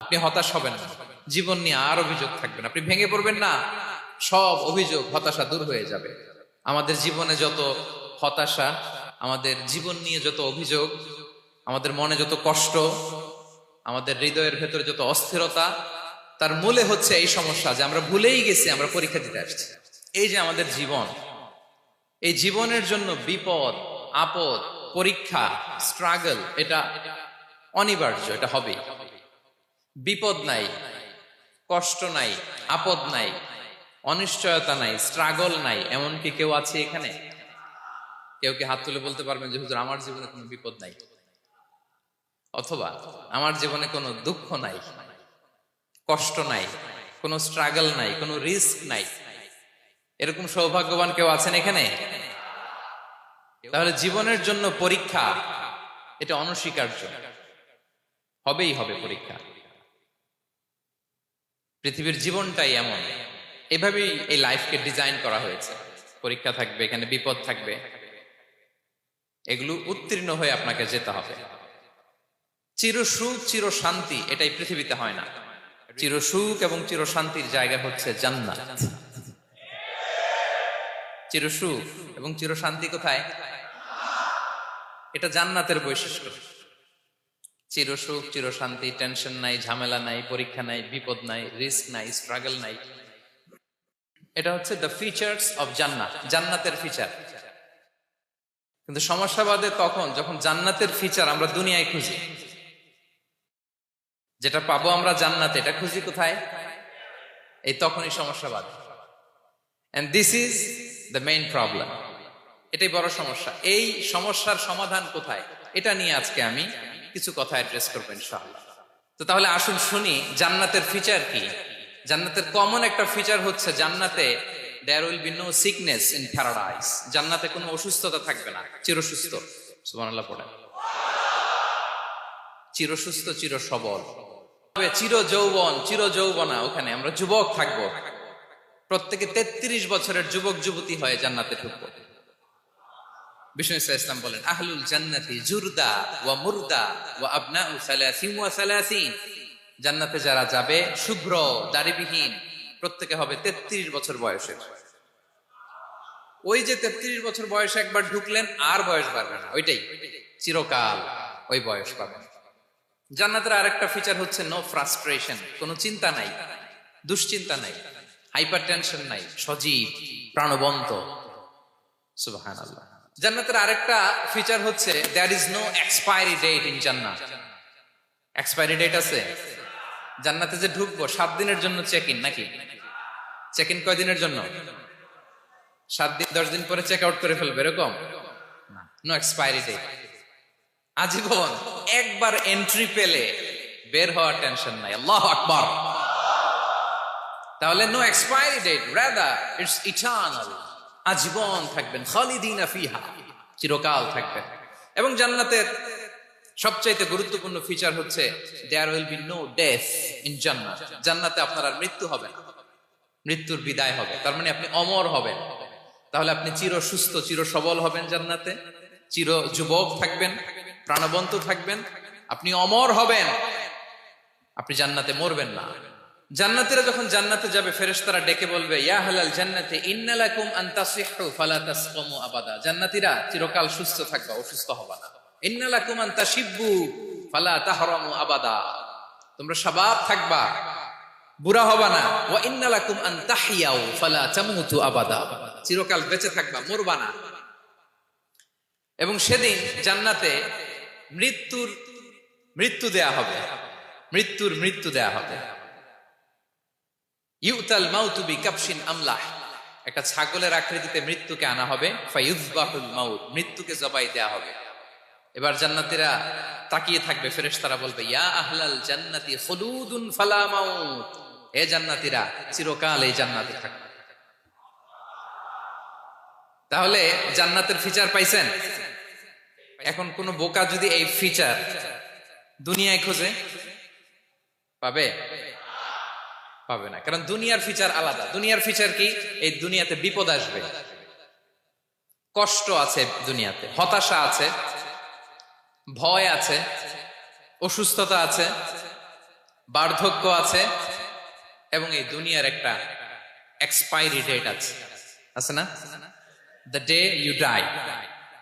আপনি হতাশ হবেন না, জীবন নিয়ে আর অভিযোগ থাকবে না, আপনি ভেঙে পড়বেন না, সব অভিযোগ হতাশা দূর হয়ে যাবে। আমাদের জীবনে যত হতাশা, আমাদের জীবন নিয়ে যত অভিযোগ, আমাদের মনে যত কষ্ট, আমাদের হৃদয়ের ভেতরে যত অস্থিরতা, তার মূলে হচ্ছে এই সমস্যা যে আমরা ভুলেই গেছি আমরা পরীক্ষা দিতে আসছি। এই যে আমাদের জীবন, এই জীবনের জন্য বিপদ, আপদ, পরীক্ষা, স্ট্রাগল, এটা অনিবার্য, এটা হবে। বিপদ নাই, কষ্ট নাই, আপদ নাই, অনিশ্চয়তা নাই, স্ট্রাগল নাই, এমনকি কেউ আছে এখানে? কেউ কি হাত তুলে বলতে পারবেন যে হুজুর আমার জীবনে কোনো বিপদ নাই, অথবা আমার জীবনে কোনো দুঃখ নাই, কষ্ট নাই, কোনো স্ট্রাগল নাই, কোনো রিস্ক নাই? এরকম সৌভাগ্যবান কেউ আছেন এখানে? তাহলে জীবনের জন্য পরীক্ষা, এটা অনস্বীকার্য, হবেই হবে পরীক্ষা। পৃথিবীর জীবনটাই এমন, এভাবেই এই লাইফকে ডিজাইন করা হয়েছে। পরীক্ষা থাকবে, এখানে বিপদ থাকবে, এগুলো উত্তীর্ণ হয়ে আপনাকে যেতে হবে। চিরসুখ চির শান্তি এটাই পৃথিবীতে হয় না। চিরসুখ এবং চির শান্তির জায়গা হচ্ছে জান্নাত। চিরসুখ এবং চির শান্তি কোথায়? এটা জান্নাতের বৈশিষ্ট্য। চিরসুখ চির শান্তি, টেনশন নাই, ঝামেলা নাই, পরীক্ষা নাই, বিপদ নাই, রিস্ক নাই, স্ট্রাগল নাই, এটা হচ্ছে দ্য ফিচার্স অফ জান্নাত, জান্নাতের ফিচার। কিন্তু সমস্যা বাদে তখন যখন জান্নাতের ফিচার আমরা দুনিয়ায় খুঁজি, যেটা পাবো আমরা জান্নাতে, এটা খুঁজি কোথায়? এই তখনই সমস্যা বাদে। And this is the main problem. এটাই বড় সমস্যা। এই সমস্যার সমাধান কোথায়, এটা নিয়ে আজকে আমি কিছু কথা অ্যাড্রেস করবো ইনশাআল্লাহ। তো তাহলে আসুন শুনি জান্নাতের ফিচার কি। জান্নাতের কমন একটা ফিচার হচ্ছে জান্নাতে there will be no sickness in paradise। জান্নাতে কোনো অসুস্থতা থাকবে না, চিরসুস্থ। সুবহানাল্লাহ পড়েন। চিরসুস্থ, চির সবল, চির যৌবন, চির যৌবনা, ওখানে আমরা যুবক থাকবো, প্রত্যেকে 33 বছরের যুবক যুবতী হয়ে জান্নাতে ঢুকবো। বিষ্ণু ইসলাম বলেন আহলুল জান্নাতি জুরদা ওয়া মুরদা ওয়া আবনাউ সালাসিন ওয়া সালাসিন। জান্নাতে যারা যাবে শুভ্র দাড়িবিহীন, প্রত্যেকে হবে 33 বছর বয়সের। ওই যে 33 বছর বয়সে একবার ঢুকলেন আর বয়স বাড়বে না, ওইটাই চিরকাল ওই বয়স পাবেন। জান্নাতের আরেকটা ফিচার হচ্ছে নো ফ্রাস্ট্রেশন, কোনো চিন্তা নাই, দুশ্চিন্তা নাই, হাইপার টেনশন নাই, সজীব প্রাণবন্ত। সুবহানাল্লাহ। জান্নাতের আরেকটা ফিচার হচ্ছে there is no expiry date in জান্নাত। এক্সপায়ারি ডেট আছে? জান্নাতে যে ঢুকবো 7 দিনের জন্য চেক ইন, নাকি? চেক ইন কয় দিনের জন্য? 7 দিন, 10 দিন পরে চেক আউট করে ফেলবে, এরকম না। নো এক্সপায়ারি ডেট, আজীবন। একবার এন্ট্রি পেলে বের হওয়ার টেনশন নাই। আল্লাহু আকবার। তাহলে no expiry date, rather it's eternal. আজীবন থাকবেন, খালিদিনা ফিহা, চিরকাল থাকবেন। এবং জান্নাতের সবচাইতে গুরুত্বপূর্ণ ফিচার হচ্ছে there will be no death in জান্নাত। জান্নাতে আপনার আর মৃত্যু হবে না, মৃত্যুর বিদায় হবে। তার মানে আপনি অমর হবেন। তাহলে আপনি চির সুস্থ, চির সবল হবেন জান্নাতে, চির যুবক থাকবেন, প্রাণবন্ত থাকবেন, আপনি অমর হবেন, আপনি জান্নাতে মরবেন না। জান্নাতীরা যখন জান্নাতে যাবে ফেরেশতারা ডেকে বলবে ইয়া আহলাল জান্নাতি ইন্না লাকুম আন তাসিহু ফালা তাসকামু আবাদা। জান্নাতীরা চিরকাল সুস্থ থাকবা, অসুস্থ হবা না। ইন্না লাকুম আন তাশিব্বু ফালা তাহরামু আবাদা, তোমরা শাবাব থাকবা, বুড়া হবা না। ওয়া ইন্না লাকুম আন তাহিয়াউ ফালা তামুতু আবাদা, চিরকাল বেঁচে থাকবা, মরবা না। এবং সেদিন জান্নাতে মৃত্যু দেয়া হবে, মৃত্যু দেয়া হবে। ইউতাল মাউতু বিকাবশিন আমলাহ, একটা ছাগলের আকৃতিতে মৃত্যুকে আনা হবে। ফায়ুযবাহুল মাউত, মৃত্যুকে জবাই দেয়া হবে। এবার জান্নাতীরা তাকিয়ে থাকবে, ফেরেশতারা বলবে ইয়া আহলাল জান্নাতি খুলুদুন ফালা মাউত, হে জান্নাতীরা চিরকাল এই জান্নাতে থাকবে। তাহলে জান্নাতের ফিচার পাইছেন। এখন কোন বোকা যদি এই ফিচার দুনিয়ায় খোঁজে, পাবে? পাবে না, কারণ দুনিয়ার ফিচার আলাদা। দুনিয়ার ফিচার কি? এই দুনিয়াতে বিপদ আসবে, কষ্ট আছে, দুনিয়াতে হতাশা আছে, ভয় আছে, অসুস্থতা আছে, বার্ধক্য আছে, এবং এই দুনিয়ার একটা এক্সপায়ারি ডেট আছে, আছে না? দ্য ডে ইউ ডাই,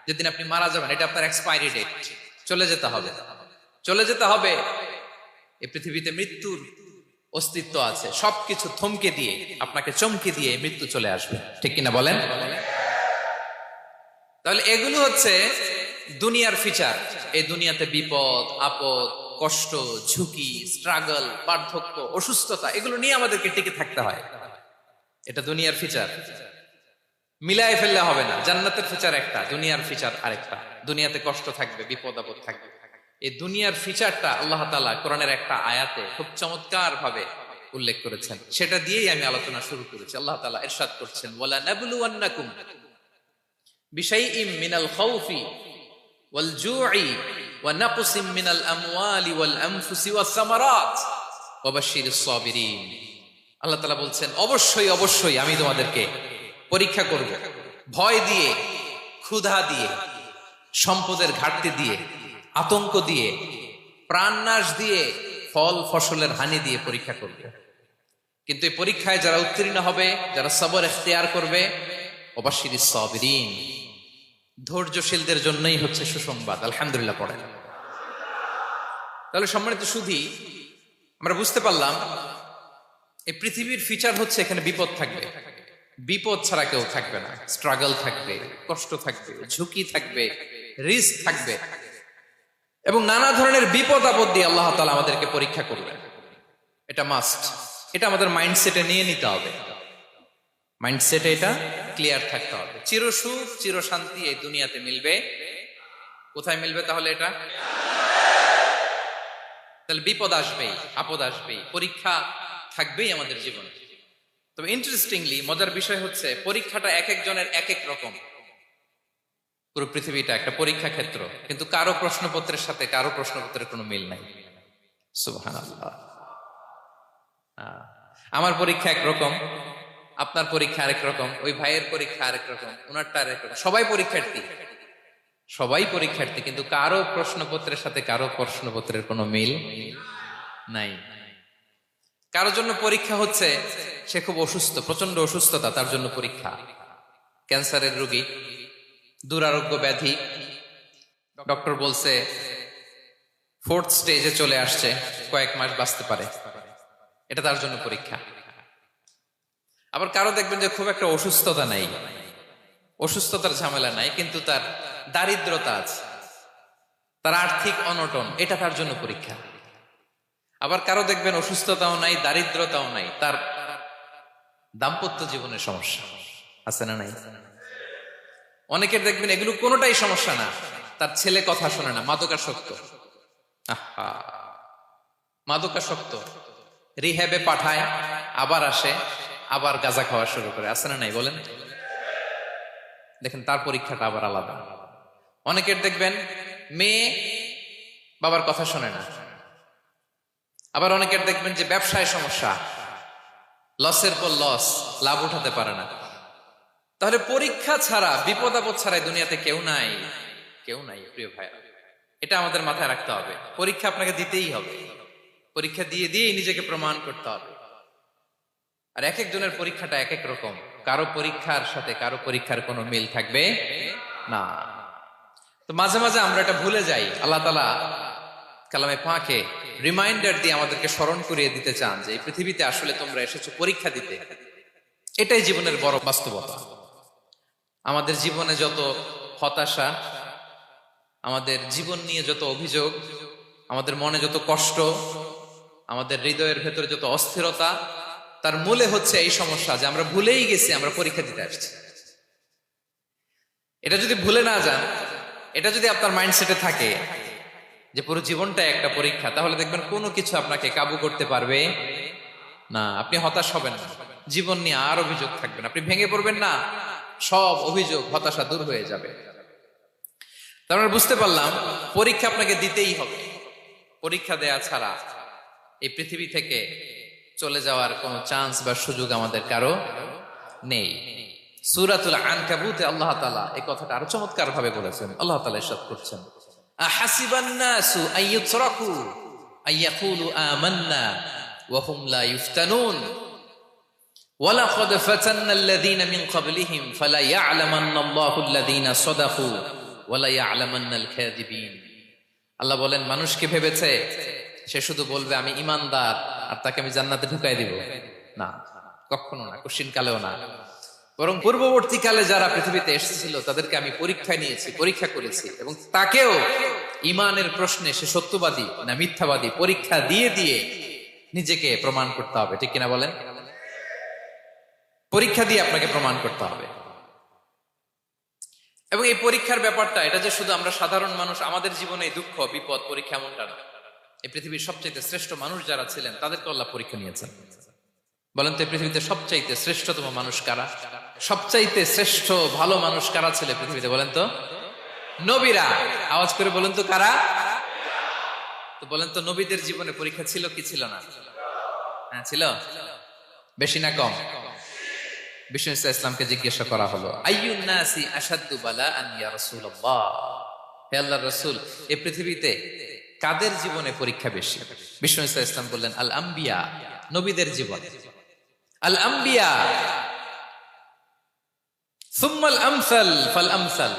যেদিন আপনি মারা যাবেন, এটা আপনার এক্সপায়ারি ডেট। চলে যেতে হবে, চলে যেতে হবে। এই পৃথিবীতে মৃত্যুর অস্তিত্ব আছে। সবকিছু থমকে দিয়ে, আপনাকে চমকে দিয়ে মৃত্যু চলে আসবে, ঠিক কিনা বলেন? তাহলে এগুলো হচ্ছে দুনিয়ার ফিচার। এই দুনিয়াতে বিপদ আপদ, কষ্ট, ঝুঁকি, স্ট্রাগল, বার্ধক্য, অসুস্থতা, এগুলো নিয়ে আমাদেরকে টিকে থাকতে হয়। এটা দুনিয়ার ফিচার, মিলায় ফেললে হবে না। জান্নাতের ফিচার একটা, দুনিয়ার ফিচার আরেকটা। দুনিয়াতে কষ্ট থাকবে, বিপদ আপদ থাকবে। এই দুনিয়ার ফিচারটা আল্লাহ তাআলা কোরআনের একটা আয়াতে খুব চমৎকার ভাবে উল্লেখ করেছেন। সেটা দিয়েই আমি আলোচনা শুরু করেছি। আল্লাহ তাআলা ইরশাদ করছেন, ওয়ালা নাবলুওয়ান্নাকুম বিশাইইম মিনাল খাউফি ওয়াল জু'i ওয়া নাকসিম মিনাল আমওয়ালি ওয়াল আনফুসি ওয়াস সামারাত ওয়া বাশশিরিস সাবিরিন। আল্লাহ তাআলা বলছেন, অবশ্যই অবশ্যই আমি তোমাদেরকে পরীক্ষা করব, ভয় দিয়ে, ক্ষুধা দিয়ে, সম্পদের ঘাটতি দিয়ে, আতঙ্ক দিয়ে, প্রাণনাশ দিয়ে, ফল ফসলের হানি দিয়ে পরীক্ষা করব। কিন্তু এই পরীক্ষায় যারা উত্তীর্ণ হবে, যারা সবর ইখতিয়ার করবে, ওয়াবাশশিরিস সাবিরিন, ধৈর্যশীলদের জন্যই হচ্ছে সুসংবাদ। আলহামদুলিল্লাহ পড়েন। তাহলে সম্মানিত সুধী, আমরা বুঝতে পারলাম এই পৃথিবীর ফিচার হচ্ছে এখানে বিপদ থাকবে, বিপদ ছাড়া কেউ থাকবে না। স্ট্রাগল থাকবে, কষ্ট থাকবে, ঝুঁকি থাকবে, রিস্ক থাকবে, এবং নানা ধরনের বিপদ আপদ দিয়ে আল্লাহ তাআলা আমাদেরকে পরীক্ষা করবেন। এটা মাস্ট, এটা আমাদের মাইন্ডসেটে নিয়ে নিতে হবে। মাইন্ডসেটে এটা ক্লিয়ার থাকতে হবে। চিরসুখ চিরশান্তি এই দুনিয়াতে মিলবে, কোথায় মিলবে তাহলে? এটা তাহলে বিপদ আসবেই, আপদ আসবেই, পরীক্ষা থাকবেই আমাদের জীবনে। তবে ইন্টারেস্টিংলি মজার বিষয় হচ্ছে, পরীক্ষাটা এক একজনের এক এক রকম। পুরো পৃথিবীটা একটা পরীক্ষা ক্ষেত্র, কিন্তু কারো প্রশ্নপত্রের সাথে কারো প্রশ্নপত্রের কোনো মিল নাই। সুবহানাল্লাহ। আমার পরীক্ষা একরকম, আপনার পরীক্ষা আরেক রকম, ওই ভাইয়ের পরীক্ষা আরেক রকম, ওনারটা আরেক রকম। সবাই পরীক্ষার্থী, সবাই পরীক্ষার্থী, কিন্তু কারো প্রশ্নপত্রের সাথে কারো প্রশ্নপত্রের কোনো মিল নাই। কারোর জন্য পরীক্ষা হচ্ছে সে খুব অসুস্থ, প্রচন্ড অসুস্থতা, তার জন্য পরীক্ষা। ক্যান্সারের রোগী, দুরারোগ্য ব্যাধি, ডক্টর বলছে 4th স্টেজে চলে আসছে, কয়েক মাস বাঁচতে পারে, এটা তার জন্য পরীক্ষা। আবার কারো দেখবেন যে খুব একটা অসুস্থতা নাই, অসুস্থতার ঝামেলা নাই, কিন্তু তার দারিদ্রতা আছে, তার আর্থিক অনটন, এটা তার জন্য পরীক্ষা। আবার কারো দেখবেন অসুস্থতাও নাই, দারিদ্রতাও নাই, তার দাম্পত্য জীবনের সমস্যা আছে না নাই? অনেকের দেখবেন এগুলো কোনোটাই সমস্যা না, তার ছেলে কথা শোনে না, মাদকাসক্ত। আহা, মাদকাসক্ত, রিহ্যাবে পাঠায়, আবার আসে, আবার গাঁজা খাওয়া শুরু করে, আছে না নাই বলেন? দেখেন তার পরীক্ষাটা আবার আলাদা। অনেকের দেখবেন মেয়ে বাবার কথা শোনে না। আবার অনেকের দেখবেন যে ব্যবসায় সমস্যা, লসের পর লস, লাভ উঠাতে পারে না। তাহলে পরীক্ষা ছাড়া, বিপদ আপদ ছাড়া দুনিয়াতে কেউ নাই, কেউ নাই প্রিয় ভাইয়া। এটা আমাদের মাথায় রাখতে হবে। পরীক্ষা আপনাকে দিতেই হবে, পরীক্ষা দিয়ে দিয়েই নিজেকে প্রমাণ করতে হবে। আর এক একজনের পরীক্ষাটা এক এক রকম, কারো পরীক্ষার সাথে কারো পরীক্ষার কোনো মিল থাকবে না। তো মাঝে মাঝে আমরা এটা ভুলে যাই। আল্লাহ তাআলা কালামে পাকে রিমাইন্ডার দিয়ে আমাদেরকে স্মরণ করিয়ে দিতে চান যে এই পৃথিবীতে আসলে তোমরা এসেছো পরীক্ষা দিতে। এটাই জীবনের বড় বাস্তবতা। আমাদের জীবনে যত হতাশা, আমাদের জীবন নিয়ে যত অভিযোগ, আমাদের মনে যত কষ্ট, আমাদের হৃদয়ের ভেতরে যত অস্থিরতা, তার মূলে হচ্ছে এই সমস্যা যে আমরা ভুলেই গেছি আমরা পরীক্ষা দিতে আসছি। এটা যদি ভুলে না যান, এটা যদি আপনার মাইন্ডসেটে থাকে যে পুরো জীবনটা একটা পরীক্ষা, তাহলে দেখবেন কোনো কিছু আপনাকে কাবু করতে পারবে না। আপনি হতাশ হবেন না, জীবন নিয়ে আর অভিযোগ থাকবে না, আপনি ভেঙে পড়বেন না, সব অভিযোগ হতাশা দূর হয়ে যাবে। তার মানে বুঝতে পারলাম পরীক্ষা আপনাকে দিতেই হবে। পরীক্ষা দেয়া ছাড়া এই পৃথিবী থেকে চলে যাওয়ার কোনো চান্স বা সুযোগ আমাদের কারো নেই। সূরাতুল আনকাবুতে আল্লাহ তাআলা এই কথাটা আরো চমৎকার ভাবে বলেছেন। আল্লাহ তাআলা ইরশাদ করছেন, আহাসিবান নাসু আইয়ুতরাকু আইয়াকুলু আমান্না ওয়া হুম লা ইফতানুন ওয়ালাকাদ ফাতান্নাল্লাযীনা মিন ক্বাবলিহিম ফালা ইয়া'লামান্নাল্লাহুল্লাযীনা সাদাকু ওয়া লা ইয়া'লামান্নাল কাযিবিন। আল্লাহ বলেন, মানুষ কি ভেবেছে সে শুধু বলবে আমি ঈমানদার আর তাকে আমি জান্নাতে ঢুকাই দিব? না, কখনো না, কোশ্চিন কালেও না। বরং পূর্ববর্তী কালে যারা পৃথিবীতে এসেছিল তাদেরকে আমি পরীক্ষায় নিয়েছি, পরীক্ষা করেছি, এবং তাকেও ঈমানের প্রশ্নে সে সত্যবাদী না মিথ্যাবাদী পরীক্ষা দিয়ে দিয়ে নিজেকে প্রমাণ করতে হবে। ঠিক কিনা বলেন? পরীক্ষা দিয়ে আপনাকে প্রমাণ করতে হবে। এবং এই পরীক্ষার ব্যাপারটা, এটা যে শুধু আমরা সাধারণ মানুষ আমাদের জীবনে দুঃখ বিপদ পরীক্ষা এমনটা না। এই পৃথিবীর সবচাইতে শ্রেষ্ঠ মানুষ যারা ছিলেন তাদেরকে আল্লাহ পরীক্ষা নিয়েছেন। বলেন তো, এই পৃথিবীতে সবচাইতে শ্রেষ্ঠতম মানুষ কারা? সবচাইতে শ্রেষ্ঠ ভালো মানুষ কারা ছিল পৃথিবীতে? বলেন তো, নবীরা। আওয়াজ করে বলেন তো কারা? তো বলেন তো, নবীদের জীবনে পরীক্ষা ছিল কি ছিল না? হ্যাঁ ছিল। বেশি না কম? বিষ্ণু ইসলামকে জিজ্ঞাসা করা হলো, আইয়ুন নাসি আশাদ্দু বালাআন ইয়া রাসূলুল্লাহ, হে আল্লাহর রাসূল, এই পৃথিবীতে কাদের জীবনে পরীক্ষা বেশি? বিষ্ণু ইসলাম বললেন, আল আম্বিয়া, নবীদের জীবন। আল আম্বিয়া সুম্মাল আমসাল ফাল আমসাল,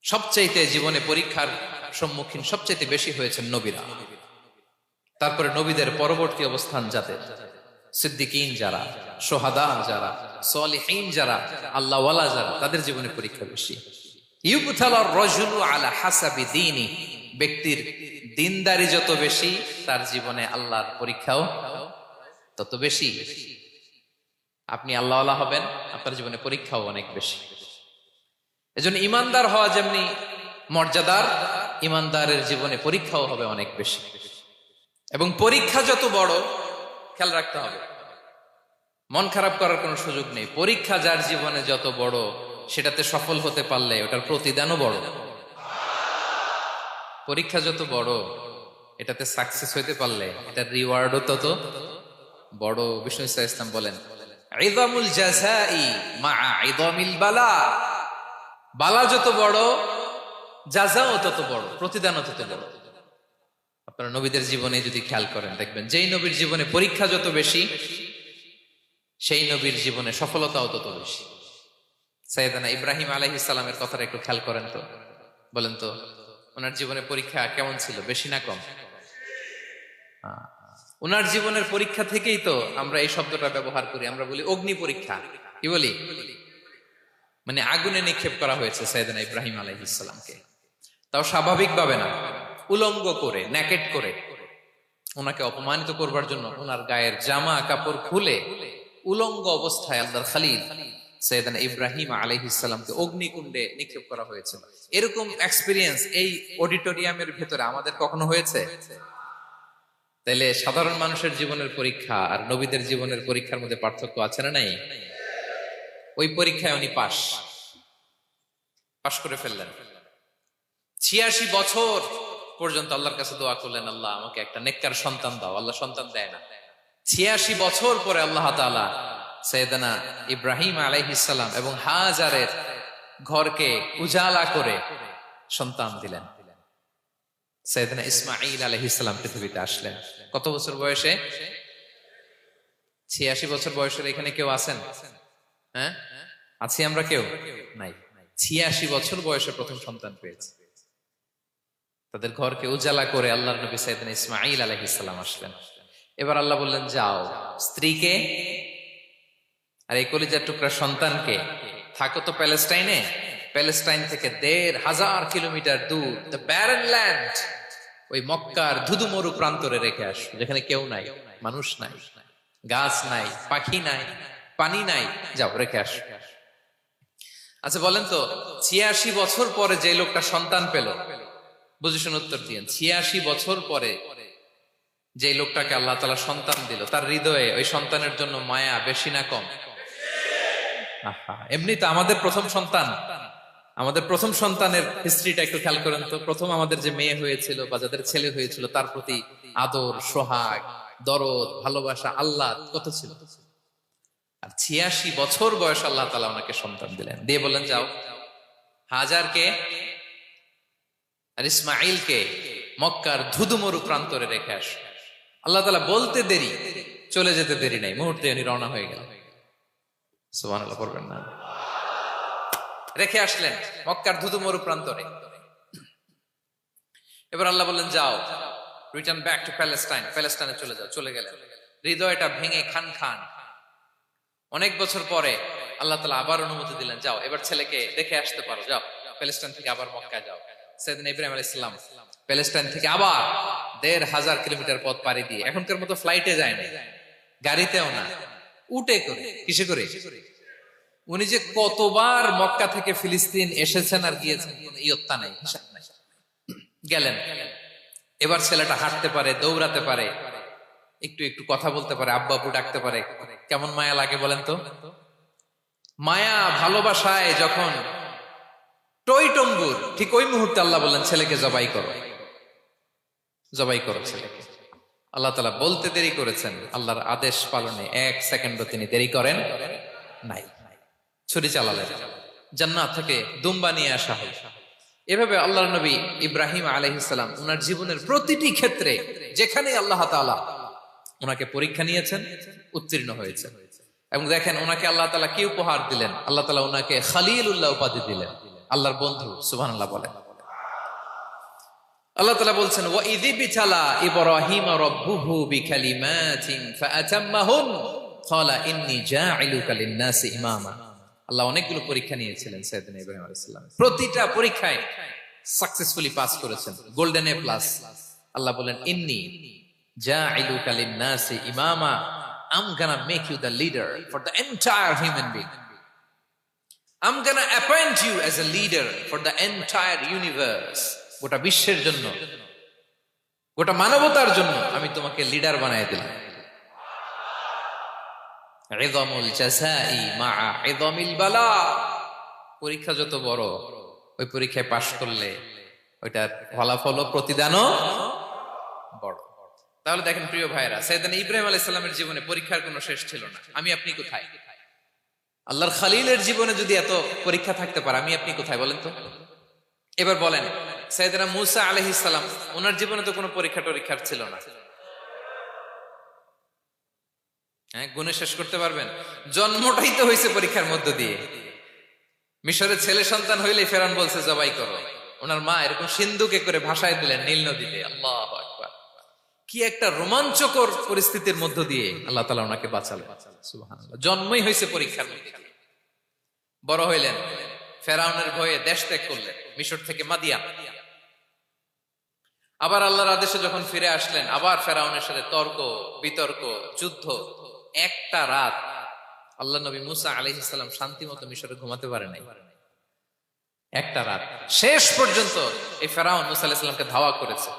সবচাইতে জীবনে পরীক্ষার সম্মুখীন সবচাইতে বেশি হয়েছেন নবীরা। তারপরে নবীদের পরবর্তী অবস্থান যাদের, সিদ্দিকিন যারা, সোহাদা যারা, সলিহিন যারা, আল্লাহওয়ালা যারা, তাদের জীবনে পরীক্ষা বেশি। ইউবতালার রাজুলু আলা হাসাবি দীনি, ব্যক্তির দিনদারি যত বেশি তার জীবনে আল্লাহর পরীক্ষাও তত বেশি। আপনি আল্লাহওয়ালা হবেন, আপনার জীবনে পরীক্ষাও অনেক বেশি। এজন্য ইমানদার হওয়া যেমনি মর্যাদার, ইমানদারের জীবনে পরীক্ষাও হবে অনেক বেশি। এবং পরীক্ষা যত বড়, খেয়াল রাখতে হবে, মন খারাপ করার কোনো সুযোগ নেই। পরীক্ষা যার জীবনে যত বড়, সেটাতে সফল হতে পারলে ওটার প্রতিদানও বড়। পরীক্ষা যত বড়, এটাতে সাকসেস হইতে পারলে এটার রিওয়ার্ডও তত বড়। বিষ্ণু ইসলাম বলেন, ইযামুল জাযাই মাআ ইযামিল বালা, বালা যত বড় জাযাও তত বড়, প্রতিদানও তত বড়। আপনারা নবীদের জীবনে যদি খেয়াল করেন, দেখবেন যেই নবীর জীবনে পরীক্ষা যত বেশি, সেই নবীর জীবনে সফলতাও তত বেশি। সাইয়েদনা ইব্রাহিম আলাইহিস সালামের কথাটা একটু খেয়াল করেন তো, বলেন তো, ওনার জীবনে পরীক্ষা কেমন ছিল? বেশি না কম? ওনার জীবনের পরীক্ষা থেকেই তো আমরা এই শব্দটা ব্যবহার করি, আমরা বলি অগ্নি পরীক্ষা। কি বলি? মানে আগুনে নিক্ষেপ করা হয়েছে সাইয়েদনা ইব্রাহিম আলাইহিস সালামকে, তাও স্বাভাবিকভাবে না, উলঙ্গ করে, ন্যাকেট করে ওনাকে অপমানিত করবার জন্য ওনার গায়ের জামা কাপড় খুলে উলঙ্গ অবস্থায় আল্লাহর খলিল সাইয়েদনা ইব্রাহিম আলাইহিস সালামকে অগ্নিকুণ্ডে নিক্ষেপ করা হয়েছে। এরকম এক্সপেরিয়েন্স এই অডিটোরিয়ামের ভেতরে আমাদের কখনো হয়েছে? তাইলে সাধারণ মানুষের জীবনের পরীক্ষা আর নবীদের জীবনের পরীক্ষার মধ্যে পার্থক্য আছে না নাই? ওই পরীক্ষায় উনি পাশ করে ফেললেন। 86 বছর পর্যন্ত আল্লাহর কাছে দোয়া করলেন, আল্লাহ আমাকে একটা নেককার সন্তান দাও। আল্লাহ সন্তান দেয় না। 86 বছর পরে আল্লাহ তাআলা সাইয়েদনা ইব্রাহিম আলাইহিস সালাম এবং হাজারের ঘরকে উজালা করে সন্তান দিলেন। সাইয়েদনা ইসমাঈল আলাইহিস সালাম পৃথিবীতে আসলেন কত বছর বয়সে? 86 বছর বয়সের এখানে কেউ আছেন? হ্যাঁ, আছি আমরা? কেউ নাই। 86 বছর বয়সে প্রথম সন্তান পেয়েছে। তাদের ঘরকে উজালা করে আল্লাহর নবী সাইয়েদনা ইসমাঈল আলাইহিস সালাম আসলেন। এবার আল্লাহ বললেন, যাও স্ত্রীকে আর এই কলিজার টুকরা সন্তানকে, থাকো তো প্যালেস্টাইনে, প্যালেস্টাইন থেকে ১,৫০০ কিলোমিটার দূর, দ্য ব্যারেন ল্যান্ড, ওই মক্কার ধুধুমরু প্রান্তরে রেখে আস, যেখানে কেউ নাই, মানুষ নাই, গাছ নাই, পাখি নাই, পানি নাই, যাও রেখে আস। আচ্ছা বলেন তো, ৮৬ বছর পরে যে লোকটা সন্তান পেল, বুঝে শুনে উত্তর দিয়েন, ৮৬ বছর পরে যে লোকটাকে আল্লাহ তাআলা সন্তান দিল, তার হৃদয়ে ওই সন্তানের জন্য মায়া বেশি না কম? এমনি তো আমাদের প্রথম সন্তান, আমাদের প্রথম সন্তানের হিস্ট্রিটা একটু খেয়াল করেন তো। প্রথম আমাদের যে মেয়ে হয়েছিল বা যাদের ছেলে হয়েছিল, তার প্রতি আদর, সোহাগ, দরদ, ভালোবাসা, আল্লাহ কত ছিল। আর ৮৬ বছর বয়স আল্লাহ তাআলা ওনাকে সন্তান দিলেন, দিয়ে বললেন যাও। হাজারকে আর ইসমাঈলকে মক্কার ধুধুমরু প্রান্তরে রেখে আস। আল্লাহ তাআলা বলতে দেরি, চলে যেতে দেরি নাই, মুহূর্তে উনি রওনা হয়ে গেলেন। সুবহানাল্লাহ পড়বেন না? রেখে আসলেন মক্কার ধুধুমরু প্রান্তরে। এবার আল্লাহ বললেন যাও, রিটার্ন ব্যাক টু প্যালেস্টাইন, প্যালেস্টাইনে চলে যাও। চলে গেলেন, হৃদয়টা ভেঙে খান খান। অনেক বছর পরে আল্লাহ তাআলা আবার অনুমতি দিলেন, যাও এবার ছেলেকে দেখে আসতে পারো, যাও প্যালেস্টাইন থেকে আবার মক্কায় যাও। সাইয়েদনা ইব্রাহিম আলাইহিস সালাম প্যালেস্টাইন থেকে আবার ১,৫০০ কিলোমিটার পথ পাড়ি দিয়ে, এখনকার মতো ফ্লাইটে যায় না, গাড়িতেও না, উটে করে। কিসে করে? উনি যে কতবার মক্কা থেকে ফিলিস্তিন এসেছেন আর গিয়েছেন ইয়ত্তা নাই, হিসাব নাই। গেলেন, এবার ছেলেটা হাঁটতে পারে, দৌড়াতে পারে, একটু একটু কথা বলতে পারে, আব্বু আব্বু ডাকতে পারে। কেমন মায়া লাগে বলেন তো? মায়া ভালোবাসায় যখন টইটম্বুর, ঠিক ওই মুহূর্তে আল্লাহ বললেন ছেলেকে জবাই করো, জবাই করো ছেলেকে। আল্লাহ তাআলা বলতে দেরি করেছেন, আল্লাহর আদেশ পালনে 1 সেকেন্ডও তিনি দেরি করেন নাই। ছুরি চালালেন, জান্নাত থেকে দুম্বা নিয়ে আসা হল। এভাবে আল্লাহর নবী ইব্রাহিম আলাইহিস সালাম ওনার জীবনের প্রতিটি ক্ষেত্রে যেখানে আল্লাহ তাআলা ওনাকে পরীক্ষা নিয়েছেন, উত্তীর্ণ হয়েছেন। এবং দেখেন ওনাকে আল্লাহ তাআলা কি উপহার দিলেন, আল্লাহ তাআলা ওনাকে খলিলুল্লাহ উপাধি দিলেন, আল্লাহর বন্ধু। সুবহানাল্লাহ বলেন। আল্লাহ তাআলা বলছেন ওয়া ইযিবতালা ইব্রাহিম রাব্বুহু বিকালিমাতিন ফাআতাম্মাহুন ক্বালা ইন্নী জাঈলুকা লিন-নাসি ইমামা। আল্লাহ অনেকগুলো পরীক্ষা নিয়েছিলেন সাইয়েদনা ইব্রাহিম আলাইহিস সালাম, প্রতিটা পরীক্ষায় সাকসেসফুলি পাস করেছেন, গোল্ডেন এ প্লাস। আল্লাহ বলেন ইন্নী জাঈলুকা লিন-নাসি ইমামা, I'm gonna make you the leader for the entire human being. I'm gonna appoint you as a leader for the entire universe. গোটা বিশ্বের জন্য, গোটা মানবতার জন্য আমি তোমাকে লিডার বানায় দিলাম। ইযামুল জাযাই মা'a ইযামিল বালা। পরীক্ষা যত বড়, ওই পরীক্ষায় পাশ করলে ওইটার ফলাফল ও প্রতিদানও বড়। তাহলে দেখেন প্রিয় ভাইরা, সাইয়েদনা ইব্রাহিম আলাইহিস সালামের জীবনে পরীক্ষার কোনো শেষ ছিল না। আমি আপনি কোথায়? আল্লাহর খলিলের জীবনে যদি এত পরীক্ষা থাকতে পারে, আমি আপনি কোথায় বলেন তো? এবার বলেন, সাইয়েদনা মূসা আলাইহিস সালাম, ওনার জীবনে তো কোনো পরীক্ষার ছিল না। হ্যাঁ, গুণে শেষ করতে পারবেন? জন্মটাই তো হয়েছে পরীক্ষার মধ্য দিয়ে। মিশরের ছেলে সন্তান হইলেই ফেরাউন বলছে জবাই করো। ওনার মা এরকম সিন্ধুকে করে ভাসায় দিলেন নীল নদীতে। আল্লাহু আকবার! কি একটা রোমাঞ্চকর পরিস্থিতির মধ্য দিয়ে আল্লাহ তাআলা ওনাকে বাঁচালেন। সুবহানাল্লাহ। জন্মই হয়েছে পরীক্ষার মধ্যে। বড় হইলেন, ফেরাউনের ভয়ে দেশ ত্যাগ করলেন, মিশর থেকে মাদিয়ান। আবার আল্লাহর আদেশে যখন ফিরে আসলেন, আবার ফেরাউনের সাথে তর্ক বিতর্ক, যুদ্ধ। একটা রাত আল্লাহ নবী মুসা আলাইহিস সালাম শান্তি মতো মিশরে ঘুমাতে পারে নাই। একটা রাত শেষ পর্যন্ত এই ফেরাউন মুসা আলাইহিস সালামকে ধাওয়া করেছে।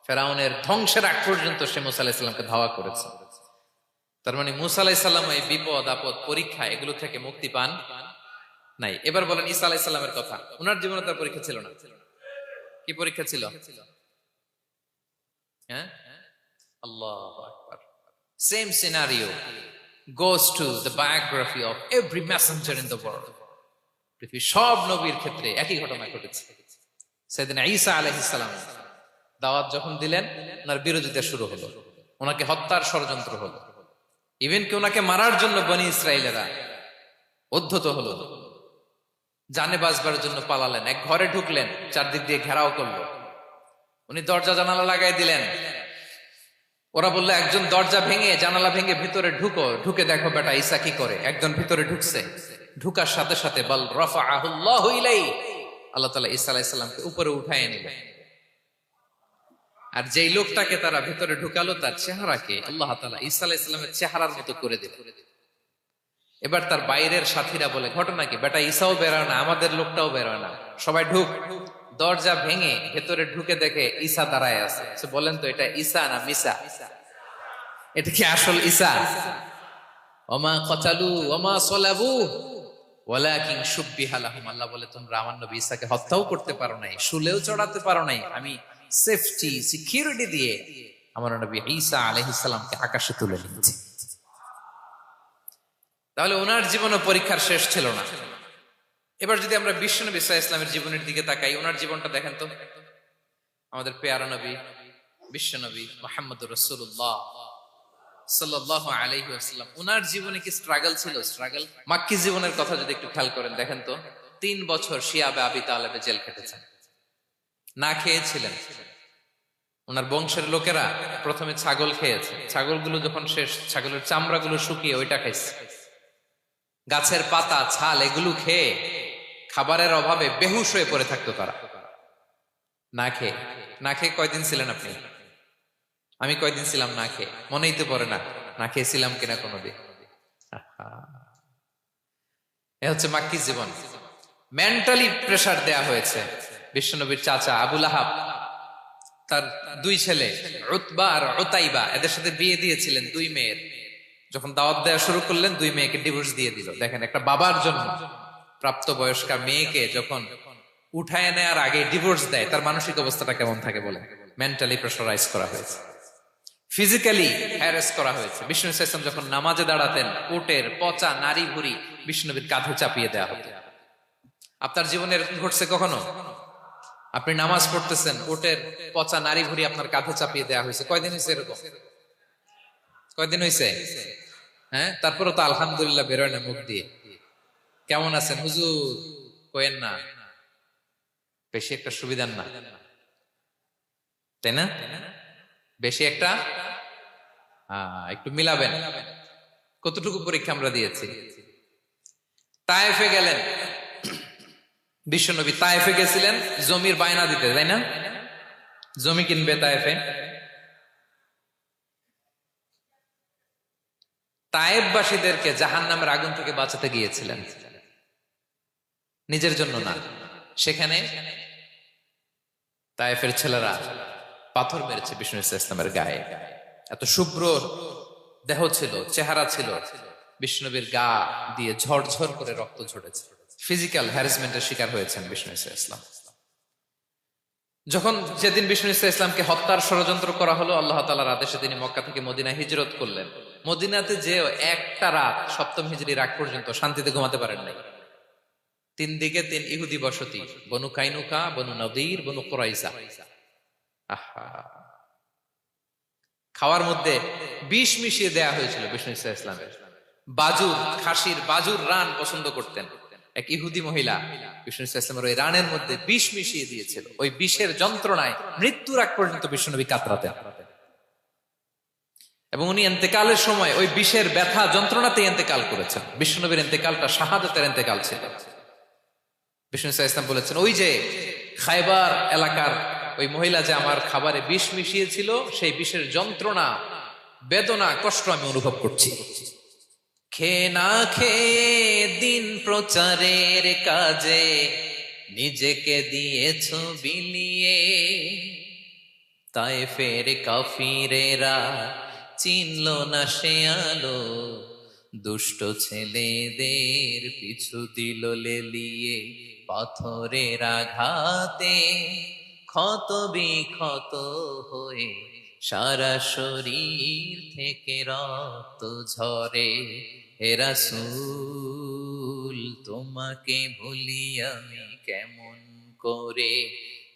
ফেরাউনের ধ্বংসের আগ পর্যন্ত সে মুসা আলাইহিস সালামকে ধাওয়া করেছে। তার মানে মুসা আলাইহিস সালাম এই বিপদ আপদ পরীক্ষা এগুলো থেকে মুক্তি পান নাই। এবার বলেন ঈসা আলাইহিস সালামের কথা। ওনার জীবনে তার পরীক্ষা ছিল না। কি পরীক্ষা ছিল? হ্যাঁ, আল্লাহু আকবার। Same scenario goes to the biography of every messenger in the world. পৃথিবীর সব নবীর ক্ষেত্রে একই ঘটনা ঘটেছে। সাইয়েদনা ঈসা আলাইহিস সালাম দাওয়াত যখন দিলেন, ওনার বিরোধিতা শুরু হলো, ওনাকে হত্যার ষড়যন্ত্র হলো, ইভেন কি ওনাকে মারার জন্য বনি ইসরাইলেরা উদ্ধত হলো, জানে বাঁচবার জন্য পালালেন। এক ঘরে ঢুকলেন, চারদিক দিয়ে ঘেরাও করলো, উনি দরজা জানালা লাগাই দিলেন। ওরা বললো একজন দরজা ভেঙে জানালা ভেঙে ভিতরে ঢুকো, ঢুকে দেখো বেটা ঈসা কি করে। একজন ভিতরে ঢুকছে, ঢুকার সাথে সাথে বল রাফাআহুল্লাহু ইলাইহি, আল্লাহ তাআলা ঈসা আলাইহিস সালামকে উপরে উঠায় নিলেন। আর যেই লোকটাকে তারা ভিতরে ঢুকালো, তার চেহারাকে আল্লাহ তাআলা ঈসা আলাইহিস সালামের চেহারার মতো করে দিলেন। এবার তার বাইরের সাথীরা বলে ঘটনা কি, বেটা ঈসাও বেরোয় না, আমাদের লোকটাও বেরোয় না, সবাই ঢুক। দরজা ভেঙে ভেতরে ঢুকে দেখে ঈসা দাঁড়ায় আছে। বলেন তো এটা ঈসা না মিসা? এটা কি আসল ঈসা? ওমা কতালু ওমা সলাবু ওয়ালাকিন শুব্বিহা লাহুম। আল্লাহ বলে তোমরা আমার নবী ঈসাকে হত্যাও করতে পারো নাই, শুলেও চড়াতে পারো নাই, আমি সেফটি সিকিউরিটি দিয়ে আমার নবী ঈসা আলাইহিস সালামকে আকাশে তুলে নিয়েছি। তাহলে ওনার জীবনে পরীক্ষার শেষ ছিল না। এবার যদি আমরা বিশ্বনবী সাল্লাল্লাহু আলাইহি ওয়াসাল্লামের জীবনের দিকে তাকাই, ওনার জীবনটা দেখেন তো। আমাদের পেয়ারা নবী বিশ্ব নবী মুহাম্মদুর রাসূলুল্লাহ সাল্লাল্লাহু আলাইহি ওয়াসাল্লাম, উনার জীবনে কি স্ট্রাগল ছিল? স্ট্রাগল। মাক্কি জীবনের কথা যদি একটু খেয়াল করেন, দেখেন তো 3 বছর শিয়াবে আবি তালেবে জেল কেটেছেন, না খেয়েছিলেন। ওনার বংশের লোকেরা প্রথমে ছাগল খেয়েছে, ছাগলগুলো যখন শেষ, ছাগলের চামড়াগুলো শুকিয়ে ওইটা খাইছে। গাছের পাতা ছাল এগুলো খেয়ে খাবারের অভাবে বেহুশ হয়ে পড়ে থাকতো তারা। না খেয়ে না খেয়ে কয়দিন ছিলেন আপনি? আমি কয়দিন ছিলাম না খেয়ে? মনেই তো পড়ে না, না খেয়েছিলাম কিনা কোনোদিন। এ হচ্ছে মাক্কি জীবন। মেন্টালি প্রেসার দেয়া হয়েছে। বিশ্বনবীর চাচা আবুল আহাব তার 2 ছেলে উতবা আর উতাইবা, এদের সাথে বিয়ে দিয়েছিলেন 2 মেয়ের। যখন দাওয়াত দেওয়া শুরু করলেন 2 মেয়েকে ডিভোর্স দিয়ে দিল। দেখেন, একটা বাবার জন্য প্রাপ্তবয়স্কা মেয়েকে যখন উঠায় নেয়ার আগে ডিভোর্স দেয়, তার মানসিক অবস্থাটা কেমন থাকে বলে? মেন্টালি প্রেসারাইজ করা হয়েছে, ফিজিক্যালি হ্যারাস করা হয়েছে। বিষ্ণু ইসলাম যখন নামাজে দাঁড়াতেন, উটের পচা নারী ভুড়ি বিষ্ণুনবীর কাঁধে চাপিয়ে দেওয়া হতো। আপনার জীবনে এরকম ঘটছে কখনো? আপনি নামাজ পড়তেছেন, উটের পচা নারী ভুড়ি আপনার কাঁধে চাপিয়ে দেওয়া হয়েছে। কয়দিন হয়েছে এরকম? কয়দিন হয়েছে? হ্যাঁ, তারপরে তো আলহামদুলিল্লাহ বেরোয় না মুখ দিয়ে। কেমন আছেন হুজুর? কোয়েন না, বেশি একটা সুবিধার না, তাই না? বেশি একটা একটু মিলাবেন। কতটুকু পরীক্ষা আমরা দিয়েছি। তায়েফে গেলেন বিশ্বনবী, তায়েফে গেছিলেন জমির বায়না দিতে, তাই না? জমি কিনবে তায়েফে। তায়েফবাসীদেরকে জাহান্নামের আগুন থেকে বাঁচাতে গিয়েছিলেন, নিজের জন্য না। সেখানে তায়েফের ছেলেরা পাথর মেরেছে বিষ্ণু ইসলামের গায়ে। এত শুভ্র দেহ ছিল, চেহারা ছিল, বিষ্ণুবীর গা দিয়ে ঝরঝর করে রক্ত ঝরেছে। ফিজিক্যাল হ্যারাসমেন্টের শিকার হয়েছেন বিষ্ণু ইসলাম। যখন যেদিন বিষ্ণু ইসলামকে হত্যার ষড়যন্ত্র করা হলো, আল্লাহ তাআলার আদেশে তিনি মক্কা থেকে মদিনায় হিজরত করলেন। মদিনাতে যে একটা রাত, সপ্তম হিজরির আগ পর্যন্ত শান্তিতে ঘুমাতে পারেন নাই। 3 দিকে 3 ইহুদি বসতি, বনু কাইনুকা, বনু নদীর, বনু কুরাইজা। খাওয়ার মধ্যে বিষ মিশিয়ে দেয়া হয়েছিল বিষ্ণু ইসলামের। বাজুর, খাসির বাজুর রান পছন্দ করতেন। এক ইহুদি মহিলা বিষ্ণু ইসলামের ওই রানের মধ্যে বিষ মিশিয়ে দিয়েছিল। ওই বিষের যন্ত্রণায় মৃত্যুর আগ পর্যন্ত বিষ্ণুনবী কাতরাতেন, এবং উনি ইন্তেকালের সময় ওই বিষের ব্যথা যন্ত্রণাতে ইন্তেকাল করেছেন। বিষ্ণুনবীর ইন্তেকালটা শাহাদাতের ইন্তেকাল ছিল। বিষ্ণু ইসলাম বলেছেন, ওই যে খায়বার এলাকার ওই মহিলা যে আমার খাবারে বিষ মিশিয়েছিল, সেই বিষের যন্ত্রণা, বেদনা, কষ্ট আমি অনুভব করছি। খেয়ে না খেয়ে দিন প্রচারের কাজে নিজেকে দিয়েছ বিলিয়ে, তায়েফের কাফিরেরা চিনল না সে আলো, দুষ্ট ছেলেদের পিছু দিল লেলিয়ে, পাথরের আঘাতে ক্ষত বিক্ষত হয়ে সারা শরীর থেকে রক্ত ঝরে। হে রাসূল তোমাকে ভুলি আমি কেমন করে,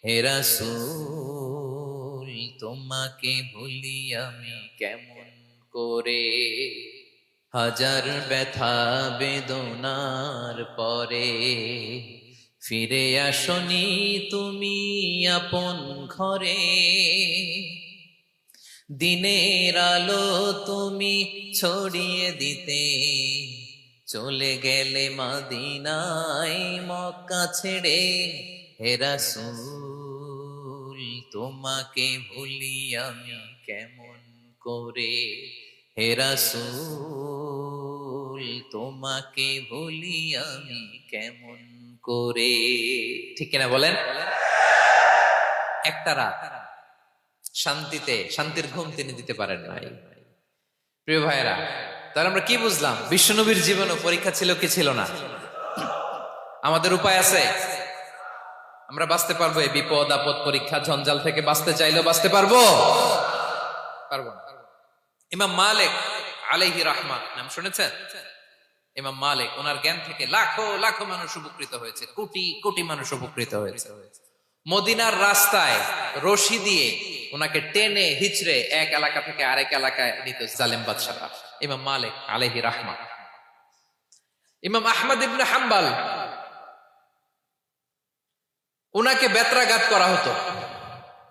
হে রাসূল তোমাকে ভুলি আমি কেমন করে। হাজার ব্যথা বেদনার পরে ফিরে আসনি তুমি আপন ঘরে, দিনের আলো তুমি ছড়িয়ে দিতে চলে গেলে মদিনায় মক্কা ছেড়ে। হে রাসূল তোমাকে ভুলি আমি কেমন করে, হে রাসূল তোমাকে ভুলি আমি কেমন করে। ঠিক কিনা বলেন? একটা রাত শান্তিতে, শান্তির ঘুম তিনি দিতে পারেন নাই। প্রিয় ভাইরা, তাহলে আমরা কি বুঝলাম? বিশ্বনবীর জীবনও পরীক্ষা ছিল কি ছিল না? আমাদের উপায় আছে? আমরা বাঁচতে পারবো এই বিপদ আপদ পরীক্ষা ঝঞ্ঝাল থেকে? বাঁচতে চাইলেও বাঁচতে পারবো? পারবো না। ইমাম মালিক আলাইহি রাহমা নাম শুনেছেন? ইমাম মালিক, ওনার জ্ঞান থেকে লাখো লাখো মানুষ উপকৃত হয়েছে, কোটি কোটি মানুষ উপকৃত হয়েছে। মদিনার রাস্তায় রশি দিয়ে ওনাকে টেনে হিচড়ে এক এলাকা থেকে আরেক এলাকায় নিত জালেম বাদশারা। ইমাম মালিক আলাইহি রাহমা, ইমাম আহমদ ইবনে হাম্বল, ওনাকে বেত্রাঘাত করা হতো,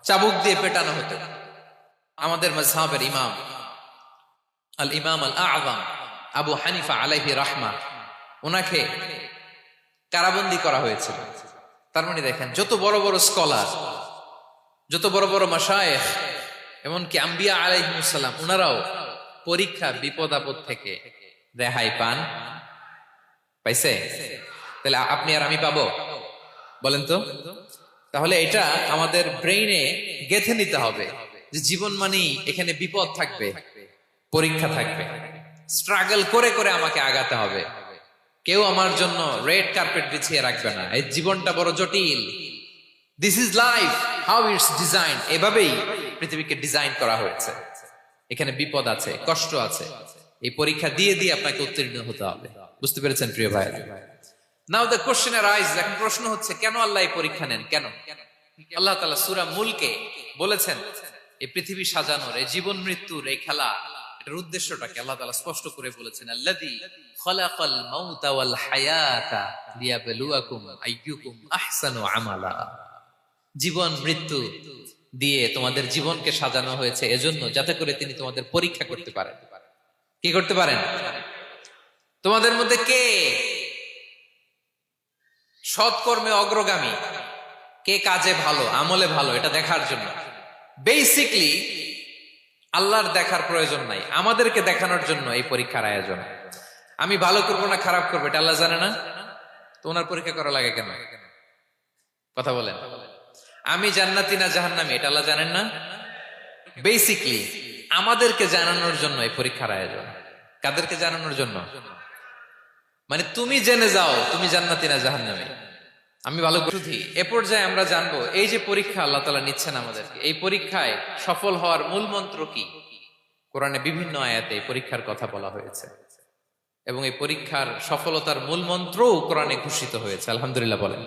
চাবুক দিয়ে পেটানো হতো। আমাদের মাযহাবের ইমাম আল ইমাম আল আযম আবু হানিফা আলাইহি রাহমা, ওনাকে কারাবন্দী করা হয়েছিল। তার মানে দেখেন, যত বড় বড় স্কলার, যত বড় বড় মাশায়েখ, এমনকি আম্বিয়া আলাইহিমুস সালাম, ওনারাও পরীক্ষা বিপদ আপদ থেকে রেহাই পান। পাইছে? তাহলে আপনি আর আমি পাবো? বলেন তো। তাহলে এটা আমাদের ব্রেইনে গেঁথে নিতে হবে যে জীবন মানেই এখানে বিপদ থাকবে, পরীক্ষা থাকবে, স্ট্রাগল করে করে আমাকে আগাতে হবে। কেউ আমার জন্য রেড কার্পেট বিছিয়ে রাখবে না। এই জীবনটা বড় জটিল। This is life, how it's design. এভাবেই পৃথিবীকে ডিজাইন করা হয়েছে। এখানে বিপদ আছে, কষ্ট আছে। এই পরীক্ষা দিয়ে দিয়ে আপনাকে উত্তীর্ণ হতে হবে। বুঝতে পেরেছেন প্রিয় ভাই? নাও দ্য কোশ্চেন আরাইজ, এখন প্রশ্ন হচ্ছে, কেন আল্লাহ এই পরীক্ষা নেন? কেন? আল্লাহ তাআলা সূরা মুলকে বলেছেন, এই পৃথিবী সাজানোর, এই জীবন মৃত্যুর এই খেলা, এটার উদ্দেশ্যটাকে আল্লাহ তাআলা স্পষ্ট করে বলেছেন। আল্লাযী খালাকাল মাউতা ওয়াল হায়াতা লিয়াবলুয়াকুম আইয়ুকুম আহসানু আমালা। জীবন মৃত্যু দিয়ে তোমাদের জীবনকে সাজানো হয়েছে এজন্য, যাতে করে তিনি তোমাদের পরীক্ষা করতে পারেন। কি করতে পারেন? তোমাদের মধ্যে কে সৎকর্মে অগ্রগামী, কে কাজে ভালো, আমলে ভালো, এটা দেখার জন্য। বেসিকলি আল্লাহর দেখার প্রয়োজন নাই, আমাদেরকে দেখানোর জন্য এই পরীক্ষার আয়োজন। আমি ভালো করবো না খারাপ করবো এটা আল্লাহ জানে না? তো ওনার পরীক্ষা করা লাগে কেন? কথা বলেন। আমি জান্নাতি না জাহান্নামী এটা আল্লাহ জানেন না? বেসিকলি আমাদেরকে জানানোর জন্য এই পরীক্ষার আয়োজন। কাদেরকে জানানোর জন্য? মানে তুমি জেনে যাও তুমি জান্নাতি না জাহান্নামী, আমি ভালো বুঝি। এ পর্যায়ে আমরা জানবো এই যে পরীক্ষা আল্লাহ তাআলা নিচ্ছেন আমাদেরকে, এই পরীক্ষায় সফল হওয়ার মূল মন্ত্র কি? কোরআনে বিভিন্ন আয়াতে এই পরীক্ষার কথা বলা হয়েছে এবং এই পরীক্ষার সফলতার মূল মন্ত্রও কোরআনে ঘোষিত হয়েছে। আলহামদুলিল্লাহ বলেন।